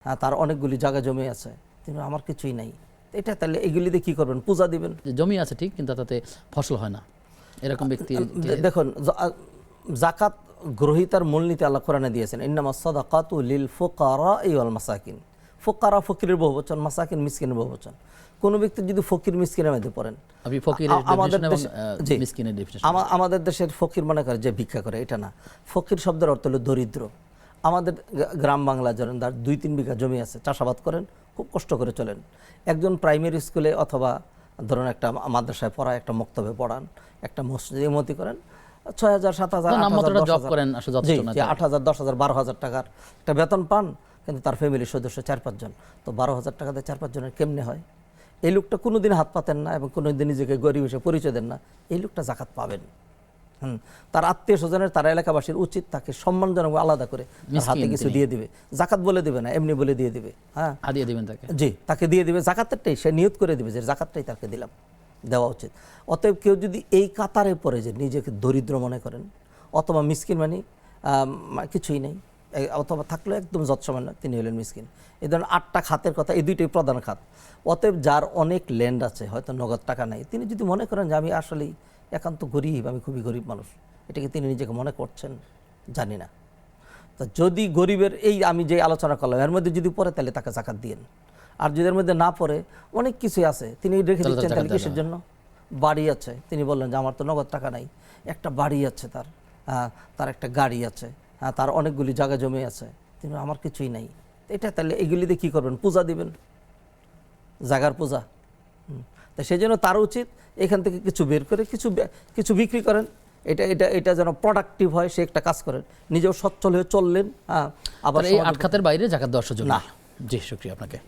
হ্যাঁ, তার অনেকগুলি জায়গা জমি আছে, কিন্তু আমার কিছুই নাই। এটা তাহলে এগুলিতে কি করবেন? পূজা দিবেন। জমি আছে ঠিক, কিন্তু তাতে ফসল হয় না, এরকম ব্যক্তি। দেখুন, যাকাত গ্রহীতার মূলনীতি আল্লাহ কোরআনে দিয়েছেন, ইন্নামাস সাদাকাতু লিল ফুকারাই ওয়াল মাসাকিন। ফুকারা ফকিরের বহুবচন, মাসাকিন মিসকিনের বহুবচন। কোনো ব্যক্তি যদি ফকির মিসকিনের মধ্যে পড়েন, আপনি ফকিরের ডেফিনিশন এবং মিসকিনের ডেফিনিশন। আমাদের দেশের ফকির মনে করে যে ভিক্ষা করে, এটা না। ফকির শব্দের অর্থ হলো দরিদ্র। আমাদের গ্রাম বাংলা ধরেন, তার 2-3 বিঘা জমি আছে, চাষাবাদ করেন, খুব কষ্ট করে চলেন। একজন প্রাইমারি স্কুলে অথবা ধরুন একটা মাদ্রাসায় পড়ায়, একটা মক্তবে পড়ান, একটা মসজিদে ইমামতি করেন, 6,000, 7,000, 8,000, 8,000, 10,000, 12,000 টাকার একটা বেতন পান, কিন্তু তার ফ্যামিলির সদস্য 4-5 জন। তো 12,000 টাকা দিয়ে 4-5 জনের কেমনে হয়? এই লোকটা কোনোদিন হাত পাতেন না এবং কোনোদিন নিজেকে গরিব হিসেবে পরিচয় দেন না, এই লোকটা জাকাত পাবেন। তার আত্মীয় স্বজনের, তার এলাকাবাসীর উচিত তাকে সম্মানজনক আলাদা করে হাতে কিছু দিয়ে দিবে। জাকাত বলে দিবে না, এমনি বলে দিয়ে দিবে। হ্যাঁ, হাদিয়া দিবেন তাকে। জি, তাকে দিয়ে দিবে। জাকাতেরটাই সে নিয়ত করে দিবে যে জাকাতটাই তাকে দিলাম, দেওয়া উচিত। অতএব কেউ যদি এই কাতারে পড়ে যে নিজেকে দরিদ্র মনে করেন, অথবা মিসকিন মানে কিছুই নেই, অথবা থাকলেও একদম যৎসামান্য, তিনি হলেন মিসকিন। এই ধরনের 8টা খাতের কথা, এই 2টাই প্রধান খাত। অতএব যার অনেক ল্যান্ড আছে, হয়তো নগদ টাকা নাই, তিনি যদি মনে করেন যে আমি আসলেই একান্ত গরিব, আমি খুবই গরিব মানুষ, এটাকে তিনি নিজেকে মনে করছেন জানি না। তো যদি গরিবের এই আমি যে আলোচনা করলাম এর মধ্যে যদি পড়ে, তাহলে তাকে জাকাত দিয়েন। আর যদি এর মধ্যে না পড়ে, অনেক কিছুই আছে, তিনি রেখে দিচ্ছেন, তাহলে কিসের জন্য? বাড়ি আছে, তিনি বললেন যে আমার তো নগদ টাকা নাই, একটা বাড়ি আছে তার, তার একটা গাড়ি আছে, তার অনেকগুলি জায়গা জমি আছে, কিন্তু আমার কিছুই নাই। এটা তাহলে এগুলিতে কি করবেন? পূজা দিবেন, জাগার পূজা। তাই সেই জন্য তার উচিত এখান থেকে কিছু বের করে কিছু বিক্রি করেন, এটা যেন প্রোডাক্টিভ হয়, সে একটা কাজ করেন, নিজেও সচ্ছল হয়ে চললেন। আবার এই 8 খাতের বাইরে জাকাত দেওয়ার সুযোগ না। জি, শুকরিয়া আপনাকে।